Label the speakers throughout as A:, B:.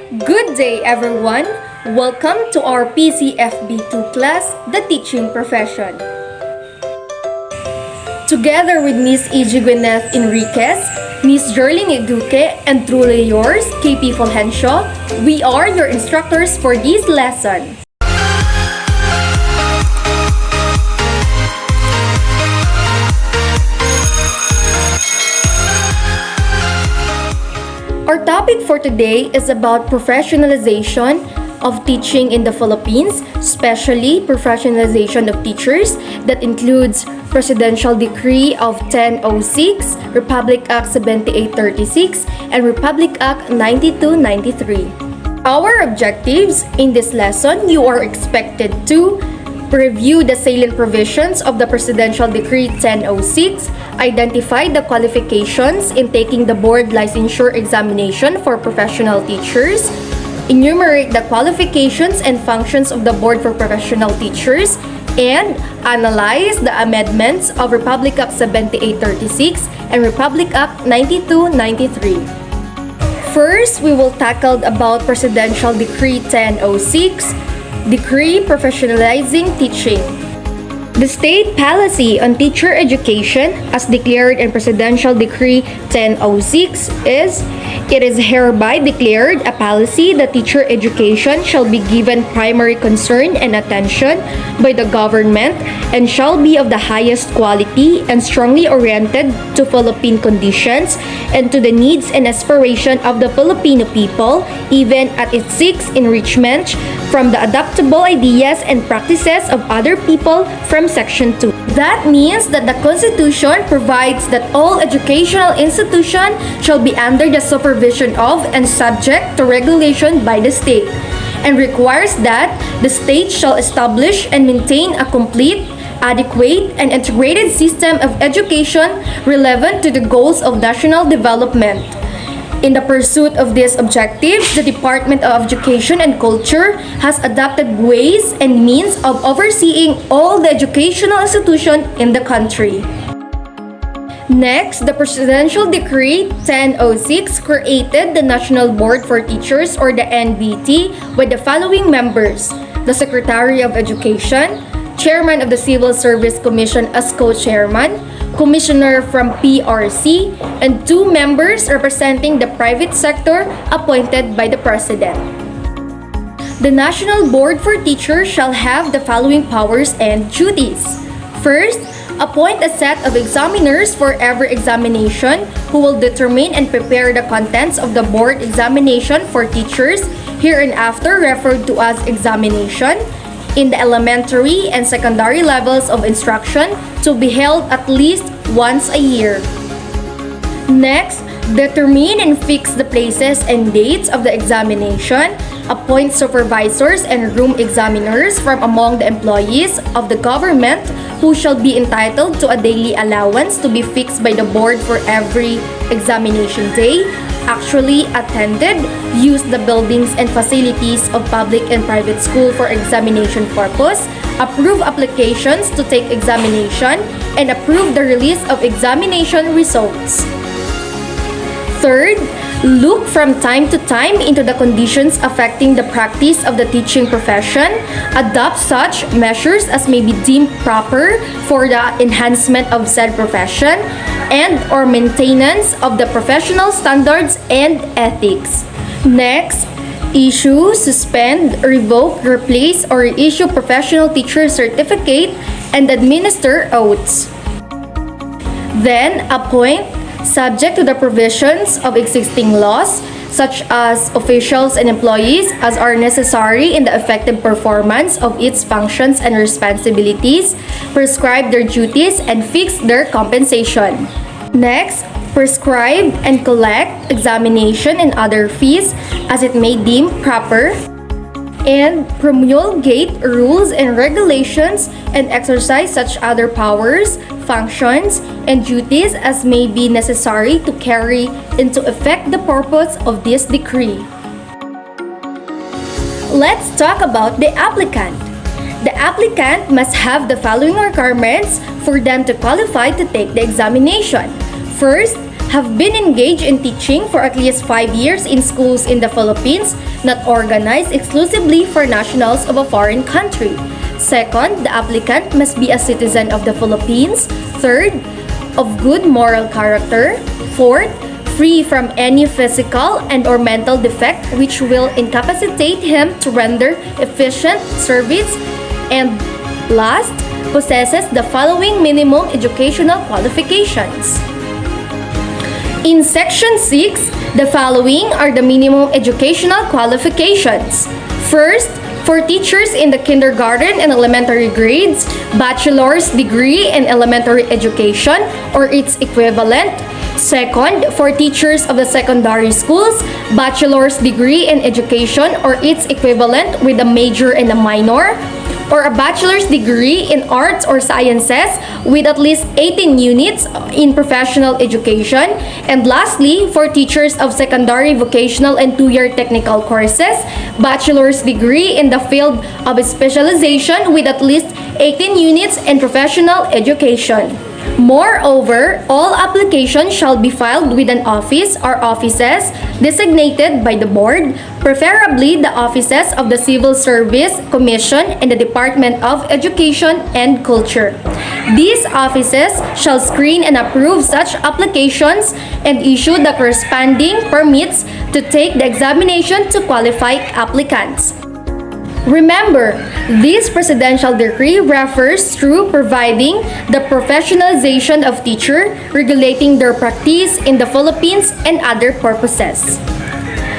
A: Good day, everyone! Welcome to our PCFB2 class, The Teaching Profession. Together with Miss E.G. Gwyneth Enriquez, Miss Jerling Eduque, and truly yours, KP Fulgencio, we are your instructors for this lesson. Our topic for today is about professionalization of teaching in the Philippines, especially professionalization of teachers that includes Presidential Decree of 1006, Republic Act 7836, and Republic Act 9293. Our objectives in this lesson, you are expected to review the salient provisions of the Presidential Decree 1006, identify the qualifications in taking the Board Licensure Examination for professional teachers, enumerate the qualifications and functions of the Board for Professional Teachers, and analyze the amendments of Republic Act 7836 and Republic Act 9293. First, we will tackle about Presidential Decree 1006, Decree Professionalizing Teaching. The state policy on teacher education, as declared in Presidential Decree 1006, is it is hereby declared a policy that teacher education shall be given primary concern and attention by the government and shall be of the highest quality and strongly oriented to Philippine conditions and to the needs and aspiration of the Filipino people, even as it seeks enrichment from the adaptable ideas and practices of other people from Section 2. That means that the Constitution provides that all educational institutions shall be under the supervision of and subject to regulation by the state, and requires that the state shall establish and maintain a complete, adequate, and integrated system of education relevant to the goals of national development. In the pursuit of these objectives, the Department of Education and Culture has adopted ways and means of overseeing all the educational institutions in the country. Next, the Presidential Decree 1006 created the National Board for Teachers or the NBT with the following members: the Secretary of Education, Chairman of the Civil Service Commission as co-chairman, Commissioner from PRC, and 2 members representing the private sector appointed by the President. The National Board for Teachers shall have the following powers and duties. First, appoint a set of examiners for every examination who will determine and prepare the contents of the board examination for teachers, hereinafter referred to as examination, in the elementary and secondary levels of instruction to be held at least once a year. Next, determine and fix the places and dates of the examination, appoint supervisors and room examiners from among the employees of the government who shall be entitled to a daily allowance to be fixed by the board for every examination day, actually attended, use the buildings and facilities of public and private school for examination purpose, approve applications to take examination, and approve the release of examination results. Third, look from time to time into the conditions affecting the practice of the teaching profession, adopt such measures as may be deemed proper for the enhancement of said profession and or maintenance of the professional standards and ethics. Next, issue, suspend, revoke, replace, or reissue professional teacher certificate and administer oaths. Then, appoint, subject to the provisions of existing laws, such as officials and employees as are necessary in the effective performance of its functions and responsibilities, prescribe their duties, and fix their compensation. Next, prescribe and collect examination and other fees as it may deem proper, and promulgate rules and regulations and exercise such other powers, functions, and duties as may be necessary to carry into effect the purpose of this decree. Let's talk about the applicant. The applicant must have the following requirements for them to qualify to take the examination. First, have been engaged in teaching for at least 5 years in schools in the Philippines, not organized exclusively for nationals of a foreign country. Second, the applicant must be a citizen of the Philippines. Third, of good moral character. Fourth, free from any physical and or mental defect which will incapacitate him to render efficient service. And last, possesses the following minimum educational qualifications. In Section 6, the following are the minimum educational qualifications. First, for teachers in the kindergarten and elementary grades, bachelor's degree in elementary education or its equivalent. Second, for teachers of the secondary schools, bachelor's degree in education or its equivalent with a major and a minor, or a bachelor's degree in arts or sciences with at least 18 units in professional education. And lastly, for teachers of secondary vocational and 2-year technical courses, bachelor's degree in the field of specialization with at least 18 units in professional education. Moreover, all applications shall be filed with an office or offices designated by the board, preferably the offices of the Civil Service Commission and the Department of Education and Culture. These offices shall screen and approve such applications and issue the corresponding permits to take the examination to qualify applicants. Remember, this presidential decree refers to providing the professionalization of teachers, regulating their practice in the Philippines, and other purposes.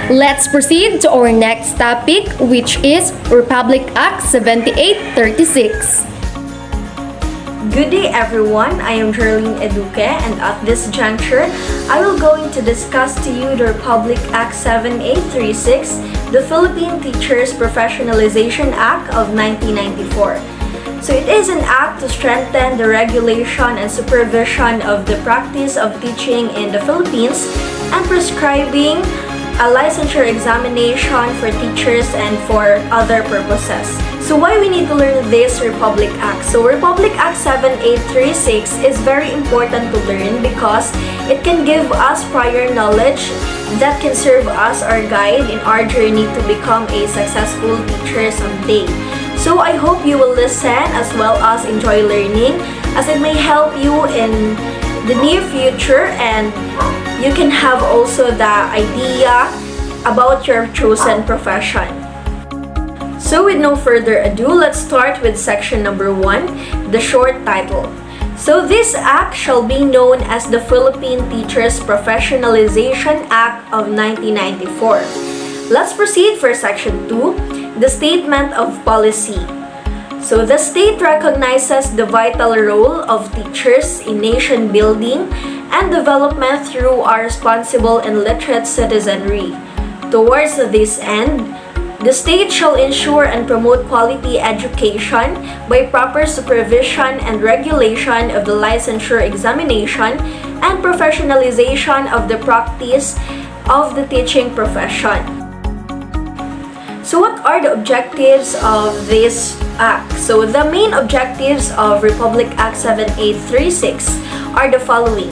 A: Let's proceed to our next topic, which is Republic Act 7836.
B: Good day everyone, I am Geraldine Eduque, and at this juncture, I will going to discuss to you the Republic Act 7836, the Philippine Teachers Professionalization Act of 1994. So it is an act to strengthen the regulation and supervision of the practice of teaching in the Philippines and prescribing a licensure examination for teachers and for other purposes. So why we need to learn this Republic Act? So Republic Act 7836 is very important to learn because it can give us prior knowledge that can serve as our guide in our journey to become a successful teacher someday. So I hope you will listen as well as enjoy learning, as it may help you in the near future and you can have also the idea about your chosen profession. So with no further ado, let's start with section number 1, the short title. So this act shall be known as the Philippine Teachers Professionalization Act of 1994. Let's proceed for section 2, the statement of policy. So the state recognizes the vital role of teachers in nation building and development through our responsible and literate citizenry. Towards this end, the state shall ensure and promote quality education by proper supervision and regulation of the licensure examination and professionalization of the practice of the teaching profession. So what are the objectives of this act? So the main objectives of Republic Act 7836 are the following.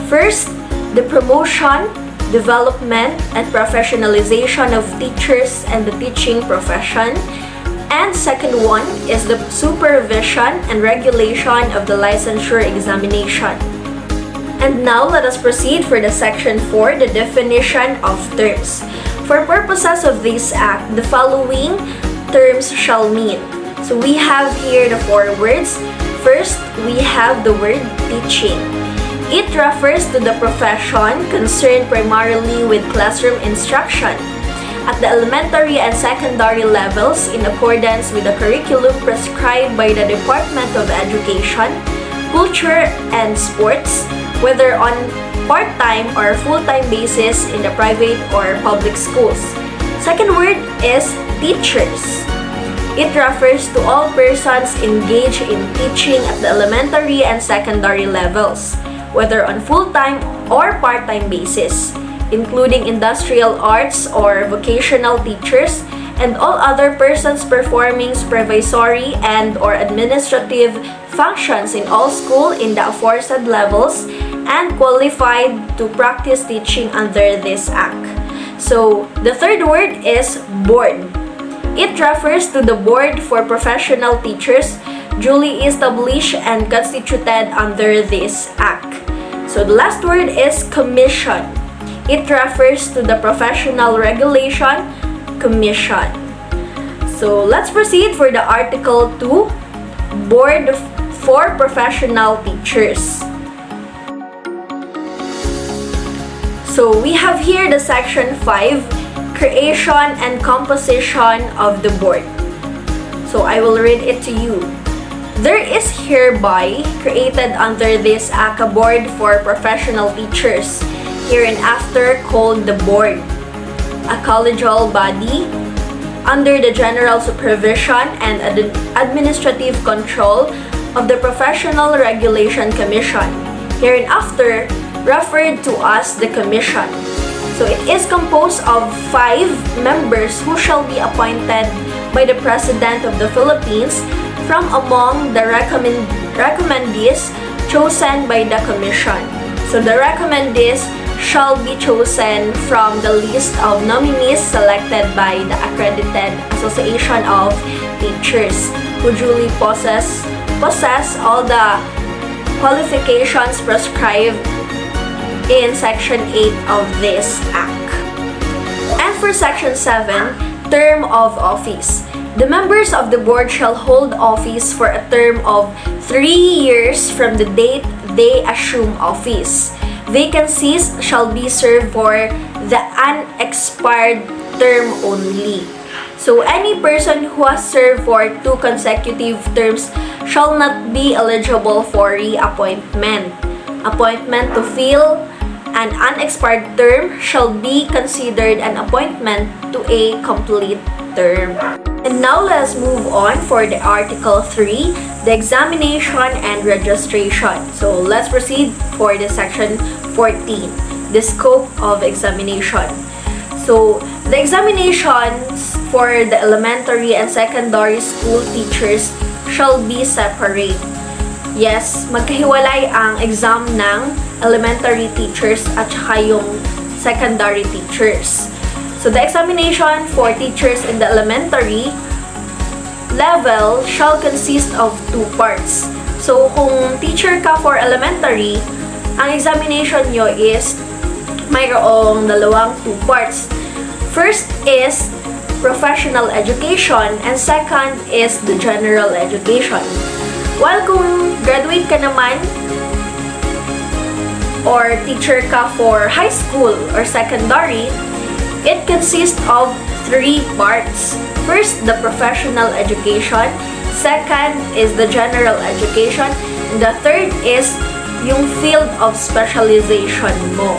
B: First, the promotion, development, and professionalization of teachers and the teaching profession. And second one is the supervision and regulation of the licensure examination. And now let us proceed for the section 4, the definition of terms. For purposes of this act, the following terms shall mean. So we have here the 4 words. First, we have the word teaching. It refers to the profession concerned primarily with classroom instruction at the elementary and secondary levels in accordance with the curriculum prescribed by the Department of Education, Culture, and Sports, whether on part-time or full-time basis in the private or public schools. Second word is teachers. It refers to all persons engaged in teaching at the elementary and secondary levels, whether on full-time or part-time basis, including industrial arts or vocational teachers, and all other persons performing supervisory and or administrative functions in all school in the aforesaid levels and qualified to practice teaching under this act. So, the third word is board. It refers to the board for professional teachers duly established and constituted under this act. So, the last word is commission. It refers to the professional regulation commission. So, let's proceed for the Article 2, Board for Professional Teachers. So, we have here the Section 5, Creation and Composition of the Board. So, I will read it to you. There is hereby created under this Act a Board for Professional Teachers, hereinafter called the Board, a collegial body under the general supervision and administrative control of the Professional Regulation Commission, hereinafter referred to as the Commission. So it is composed of 5 members who shall be appointed by the President of the Philippines from among the recommendees chosen by the Commission. So the recommendees shall be chosen from the list of nominees selected by the Accredited Association of Teachers who duly possess all the qualifications prescribed in Section 8 of this Act. And for Section 7, Term of Office. The members of the board shall hold office for a term of 3 years from the date they assume office. Vacancies shall be served for the unexpired term only. So, any person who has served for 2 consecutive terms shall not be eligible for reappointment. Appointment to fill an unexpired term shall be considered an appointment to a complete term. And now let us move on for the Article 3, the examination and registration. So let's proceed for the Section 14, the scope of examination. So the examinations for the elementary and secondary school teachers shall be separate. Yes, magkahiwalay ang exam ng elementary teachers at saka yung secondary teachers. So, the examination for teachers in the elementary level shall consist of 2 parts. So, kung teacher ka for elementary, ang examination nyo is mayroong 2 parts. First is professional education and second is the general education. While kung graduate ka naman or teacher ka for high school or secondary, it consists of 3 parts. First, the professional education. Second is the general education. And the third is yung field of specialization mo.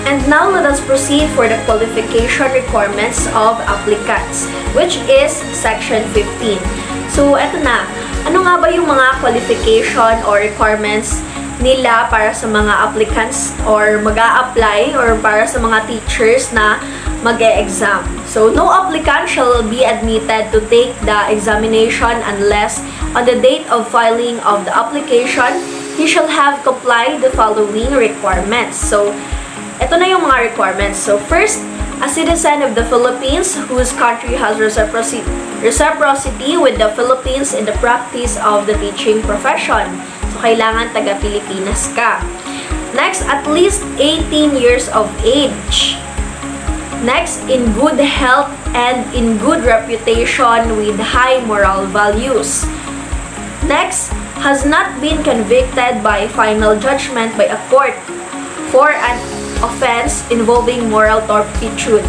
B: And now, let us proceed for the qualification requirements of applicants, which is Section 15. So, eto na. Ano nga ba yung mga qualification or requirements nila para sa mga applicants or mag-a-apply or para sa mga teachers na mag-e-exam. So, no applicant shall be admitted to take the examination unless on the date of filing of the application, he shall have complied the following requirements. So, ito na yung mga requirements. So, first, a citizen of the Philippines whose country has reciprocity with the Philippines in the practice of the teaching profession. So, kailangan taga-Pilipinas ka. Next, at least 18 years of age. Next, in good health and in good reputation with high moral values. Next, has not been convicted by final judgment by a court for an offense involving moral turpitude.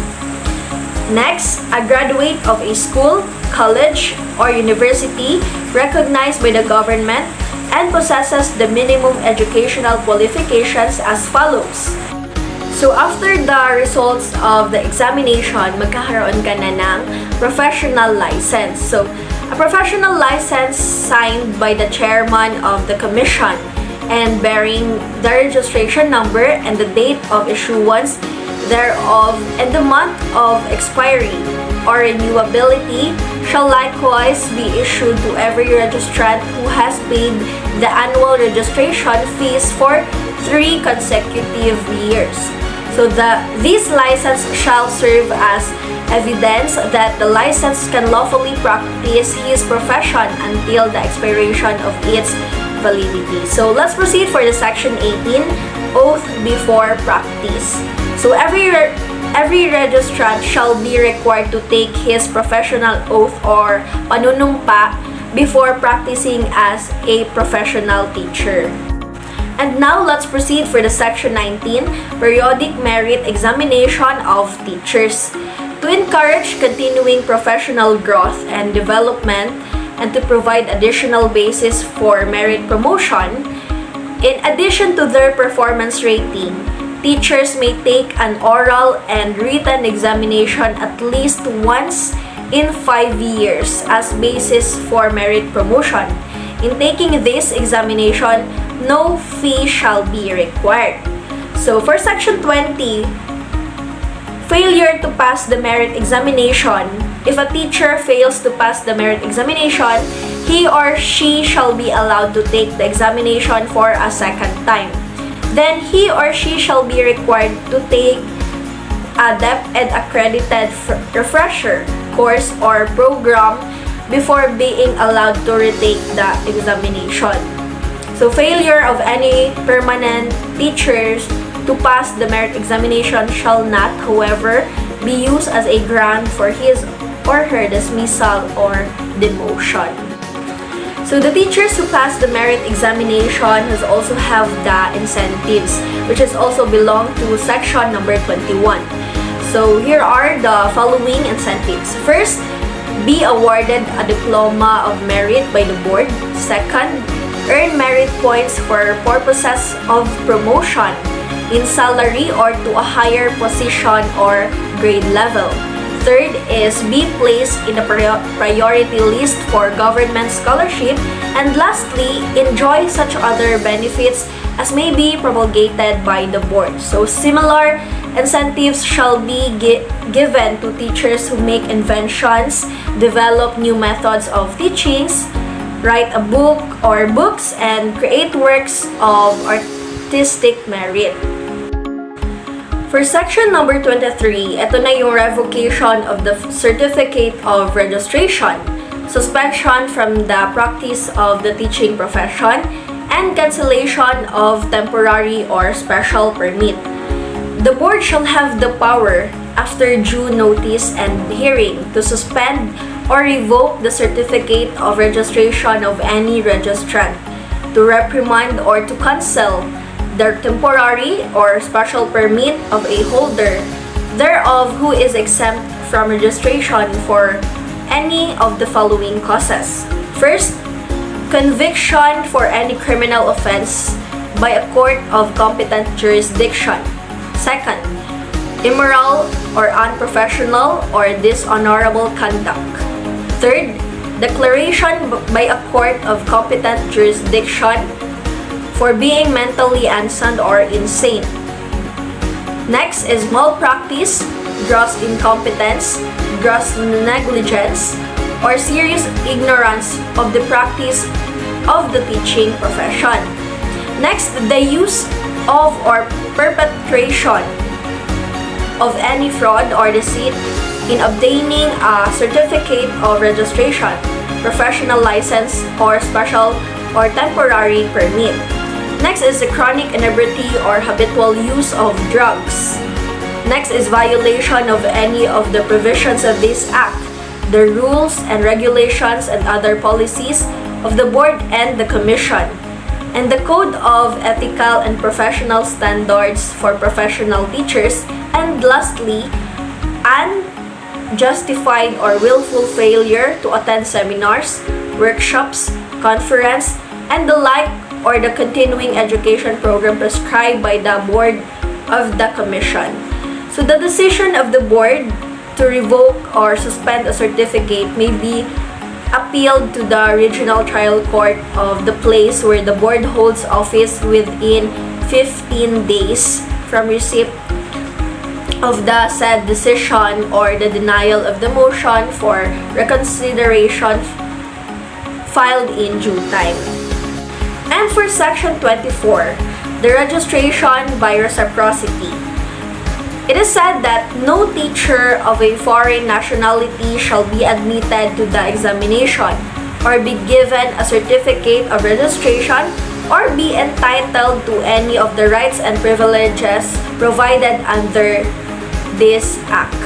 B: Next, a graduate of a school, college, or university recognized by the government and possesses the minimum educational qualifications as follows. So, after the results of the examination, magkakaroon ka na ng professional license. So, a professional license signed by the chairman of the commission and bearing the registration number and the date of issuance thereof and the month of expiry or renewability shall likewise be issued to every registrant who has paid the annual registration fees for 3 consecutive years. So this license shall serve as evidence that the licensed can lawfully practice his profession until the expiration of its validity. So let's proceed for the section 18, oath before practice. So every registrant shall be required to take his professional oath or panunumpa before practicing as a professional teacher. And now let's proceed for the section 19, periodic merit examination of teachers. To encourage continuing professional growth and development and to provide additional basis for merit promotion, in addition to their performance rating, teachers may take an oral and written examination at least once in 5 years as basis for merit promotion. In taking this examination, no fee shall be required. So for section 20, failure to pass the merit examination. If a teacher fails to pass the merit examination, he or she shall be allowed to take the examination for a second time. Then he or she shall be required to take a BLEPT and accredited refresher course or program before being allowed to retake the examination. So failure of any permanent teachers to pass the merit examination shall not, however, be used as a ground for his or her dismissal or demotion. So the teachers who pass the merit examination has also have the incentives, which is also belong to section number 21. So here are the following incentives. First, be awarded a diploma of merit by the board. Second, earn merit points for purposes of promotion in salary or to a higher position or grade level. Third is be placed in a priority list for government scholarship. And lastly, enjoy such other benefits as may be promulgated by the board. So similar incentives shall be given to teachers who make inventions, develop new methods of teachings, write a book or books, and create works of artistic merit. For section number 23, ito na yung revocation of the certificate of registration, suspension from the practice of the teaching profession, and cancellation of temporary or special permit. The board shall have the power, after due notice and hearing, to suspend or revoke the certificate of registration of any registrant, to reprimand or to cancel the temporary or special permit of a holder thereof who is exempt from registration for any of the following causes. First, conviction for any criminal offense by a court of competent jurisdiction. Second, immoral or unprofessional or dishonorable conduct. Third, declaration by a court of competent jurisdiction for being mentally unsound or insane. Next is malpractice, gross incompetence, gross negligence, or serious ignorance of the practice of the teaching profession. Next, the use of or perpetration of any fraud or deceit in obtaining a certificate of registration, professional license, or special or temporary permit. Next is the chronic inebriety or habitual use of drugs. Next is violation of any of the provisions of this act, the rules and regulations and other policies of the board and the commission, and the code of ethical and professional standards for professional teachers. And lastly, unjustified or willful failure to attend seminars, workshops, conference, and the like, or the continuing education program prescribed by the board of the commission. So the decision of the board to revoke or suspend a certificate may be appealed to the regional trial court of the place where the board holds office within 15 days from receipt of the said decision or the denial of the motion for reconsideration filed in due time. And for Section 24, the registration by reciprocity. It is said that no teacher of a foreign nationality shall be admitted to the examination or be given a certificate of registration or be entitled to any of the rights and privileges provided under this Act,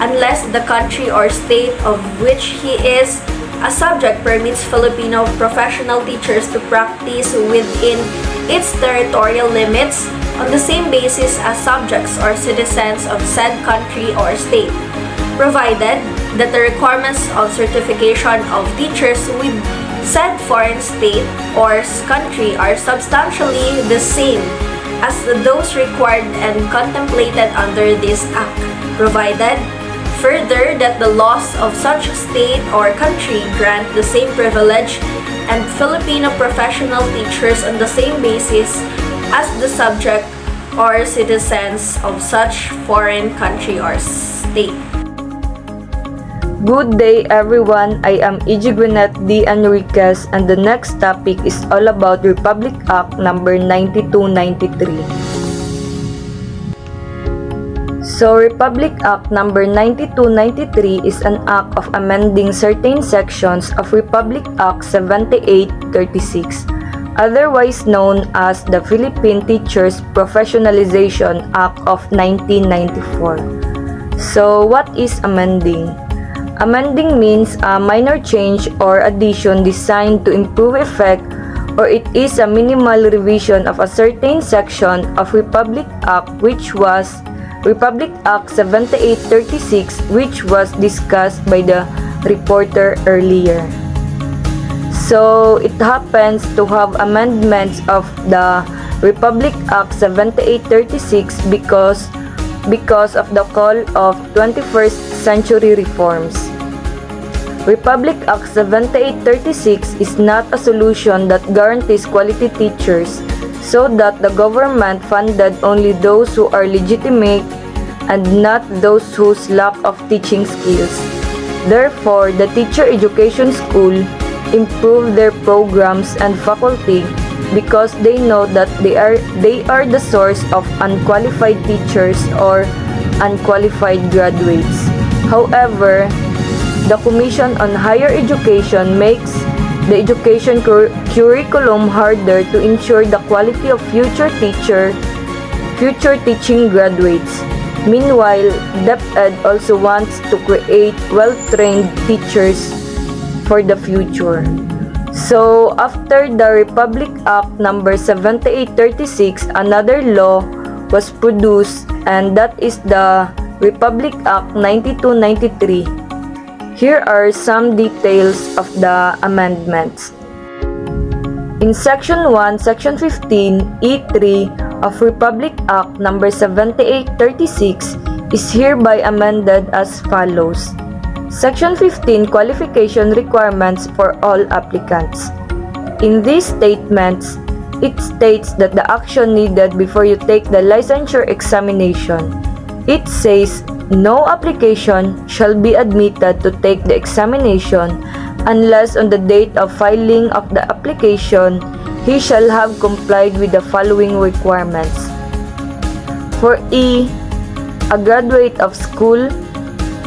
B: unless the country or state of which he is a subject permits Filipino professional teachers to practice within its territorial limits on the same basis as subjects or citizens of said country or state, provided that the requirements of certification of teachers with said foreign state or country are substantially the same as those required and contemplated under this Act, provided further that the laws of such state or country grant the same privilege and Filipino professional teachers on the same basis as the subject or citizens of such foreign country or state.
C: Good day everyone, I am Igiguinet D. Enriquez and the next topic is all about Republic Act number 9293. So Republic Act number 9293 is an act of amending certain sections of Republic Act 7836, otherwise known as the Philippine Teachers Professionalization Act of 1994. So what is amending? Amending means a minor change or addition designed to improve effect, or it is a minimal revision of a certain section of Republic Act which was Republic Act 7836, which was discussed by the reporter earlier. So it happens to have amendments of the Republic Act 7836 because of the call of 21st century reforms. Republic Act 7836 is not a solution that guarantees quality teachers, so that the government funded only those who are legitimate and not those whose lack of teaching skills. Therefore, the teacher education school improve their programs and faculty because they know that they are the source of unqualified teachers or unqualified graduates. However, the Commission on Higher Education makes the education curriculum harder to ensure the quality of future teaching graduates. Meanwhile, BLEPT also wants to create well-trained teachers for the future. So, after the Republic Act number 7836, another law was produced, and that is the Republic Act 9293. Here are some details of the amendments. In Section 1, Section 15, E3 of Republic Act number 7836 is hereby amended as follows. Section 15, Qualification Requirements for all applicants. In these statements, it states that the action needed before you take the licensure examination. It says, no application shall be admitted to take the examination unless on the date of filing of the application he shall have complied with the following requirements. For E, a graduate of school,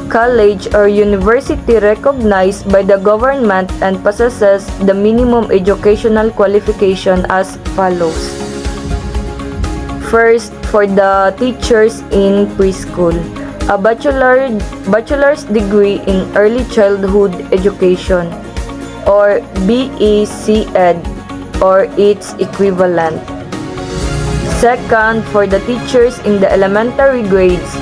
C: college, or university recognized by the government and possesses the minimum educational qualification as follows. First, for the teachers in preschool, a bachelor's degree in early childhood education, or BECED, or its equivalent. Second, for the teachers in the elementary grades,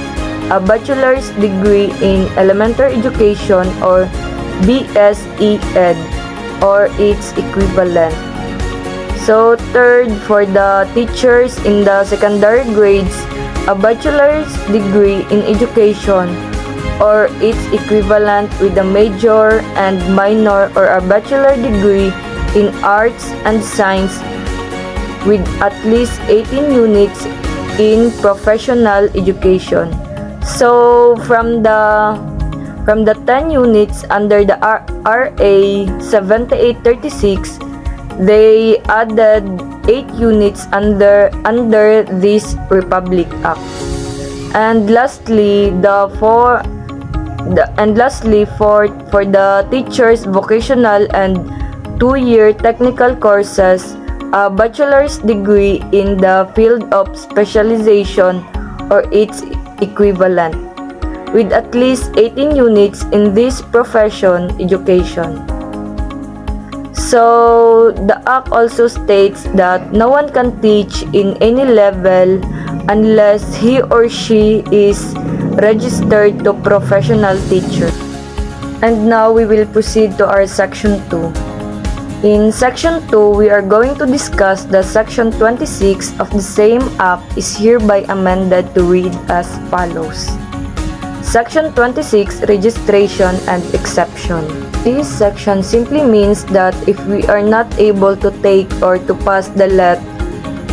C: a bachelor's degree in elementary education, or BSED, or its equivalent. So, third, for the teachers in the secondary grades, a bachelor's degree in education or its equivalent with a major and minor, or a bachelor degree in arts and science with at least 18 units in professional education. So from the 10 units under the RA 7836, they added 8 units under this Republic Act. And lastly, for the teachers vocational and 2-year technical courses, a bachelor's degree in the field of specialization or its equivalent, with at least 18 units in this profession education. So, the Act also states that no one can teach in any level unless he or she is registered to professional teacher. And now we will proceed to our section 2. In section 2, we are going to discuss the section 26 of the same Act is hereby amended to read as follows. Section 26, Registration and Exception. This section simply means that if we are not able to take or to pass the LET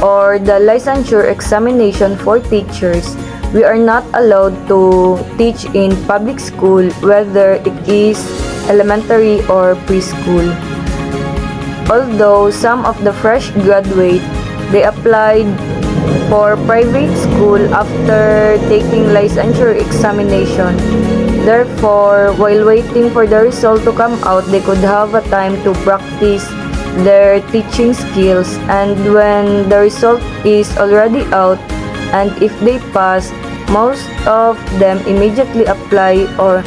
C: or the licensure examination for teachers, we are not allowed to teach in public school, whether it is elementary or preschool. Although some of the fresh graduate, they applied for private school after taking licensure examination. Therefore, while waiting for the result to come out, they could have a time to practice their teaching skills, and when the result is already out, and if they pass, most of them immediately apply or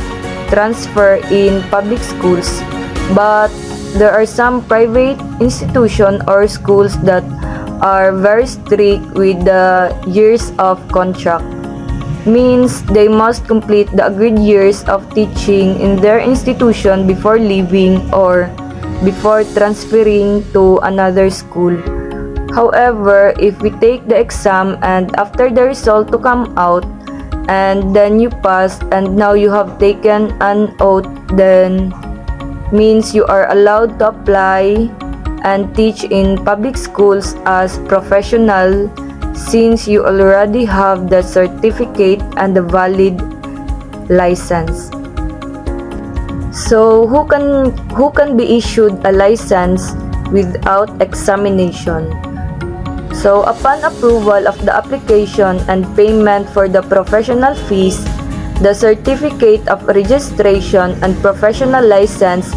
C: transfer in public schools. But there are some private institutions or schools that are very strict with the years of contract. Means they must complete the agreed years of teaching in their institution before leaving or before transferring to another school. However, if we take the exam and after the result to come out and then you pass and now you have taken an oath, then means you are allowed to apply and teach in public schools as professional, since you already have the certificate and the valid license. So who can be issued a license without examination? So upon approval of the application and payment for the professional fees, the certificate of registration and professional license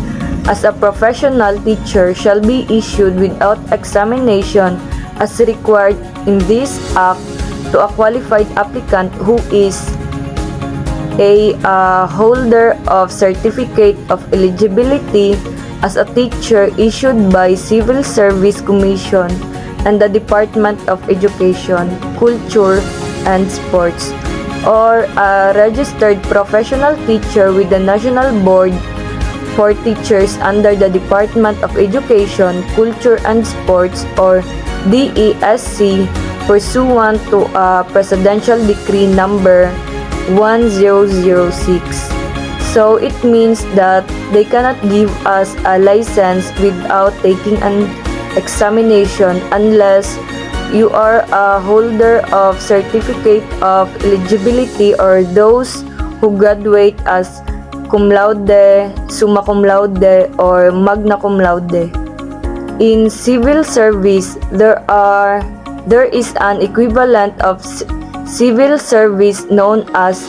C: as a professional teacher shall be issued without examination as required in this Act to a qualified applicant who is a holder of certificate of eligibility as a teacher issued by Civil Service Commission and the Department of Education, Culture, and Sports, or a registered professional teacher with the National Board for Teachers under the Department of Education, Culture, and Sports, or DESC, pursuant to a Presidential Decree number 1006. So it means that they cannot give us a license without taking an examination unless you are a holder of certificate of eligibility or those who graduate as cum laude, summa cum laude, or magna cum laude. In civil service, there is an equivalent of civil service known as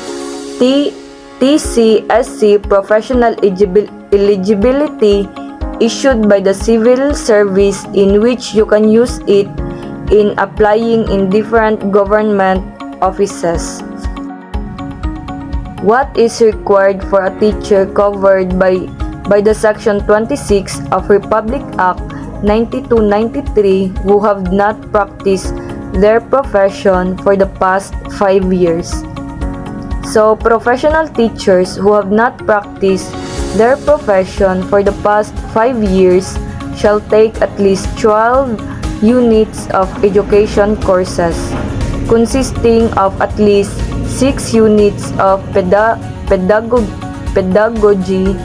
C: TCSC, professional eligibility, issued by the civil service, in which you can use it in applying in different government offices. What is required for a teacher covered by the Section 26 of Republic Act 9293 who have not practiced their profession for the past 5 years? So, professional teachers who have not practiced their profession for the past 5 years shall take at least 12 units of education courses, consisting of at least 6 units of pedagogy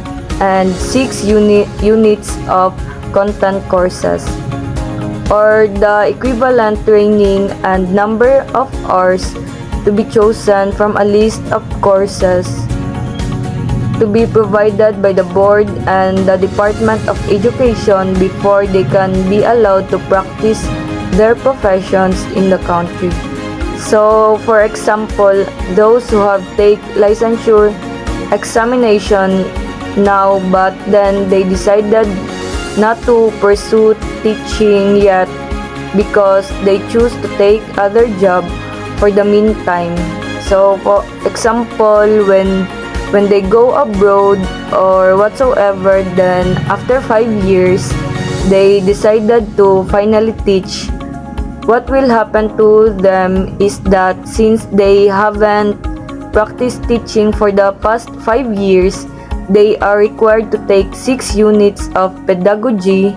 C: and 6 units of content courses, or the equivalent training and number of hours to be chosen from a list of courses to be provided by the board and the Department of Education before they can be allowed to practice their professions in the country. So, for example, those who have take licensure examination now but then they decided not to pursue teaching yet because they choose to take other job for the meantime. So, for example, when they go abroad or whatsoever, then after 5 years, they decided to finally teach. What will happen to them is that since they haven't practiced teaching for the past 5 years, they are required to take 6 units of pedagogy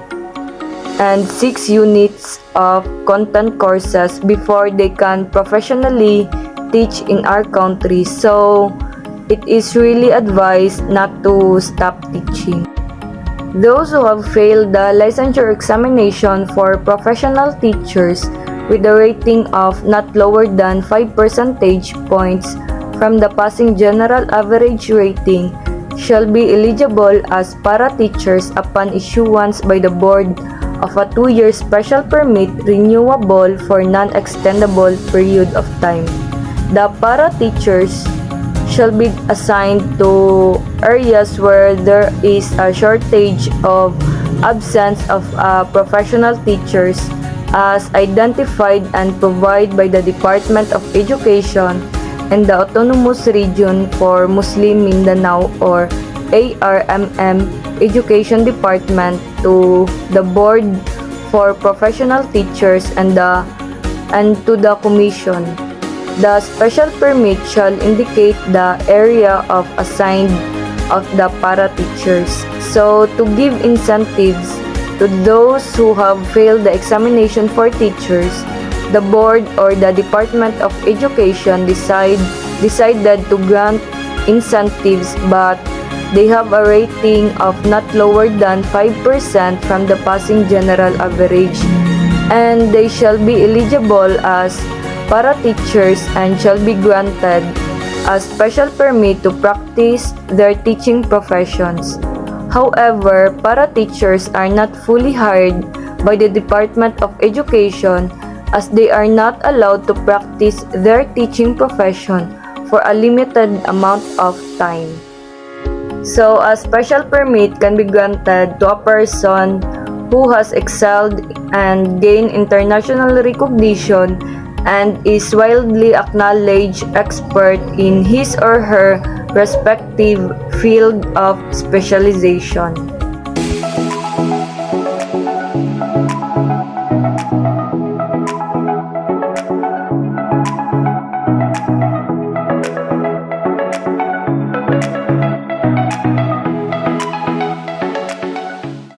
C: and 6 units of content courses before they can professionally teach in our country. So, it is really advised not to stop teaching. Those who have failed the licensure examination for professional teachers with a rating of not lower than 5 percentage points from the passing general average rating shall be eligible as para-teachers upon issuance by the board of a 2-year special permit renewable for non-extendable period of time. The para-teachers shall be assigned to areas where there is a shortage of absence of professional teachers as identified and provided by the Department of Education and the Autonomous Region for Muslim Mindanao or ARMM Education Department to the Board for Professional Teachers and to the Commission. The special permit shall indicate the area of assigned of the para-teachers. So, to give incentives to those who have failed the examination for teachers, the board or the Department of Education decided to grant incentives but they have a rating of not lower than 5% from the passing general average and they shall be eligible as para-teachers and shall be granted a special permit to practice their teaching professions. However, para-teachers are not fully hired by the Department of Education as they are not allowed to practice their teaching profession for a limited amount of time. So, a special permit can be granted to a person who has excelled and gained international recognition and is widely acknowledged expert in his or her respective field of specialization.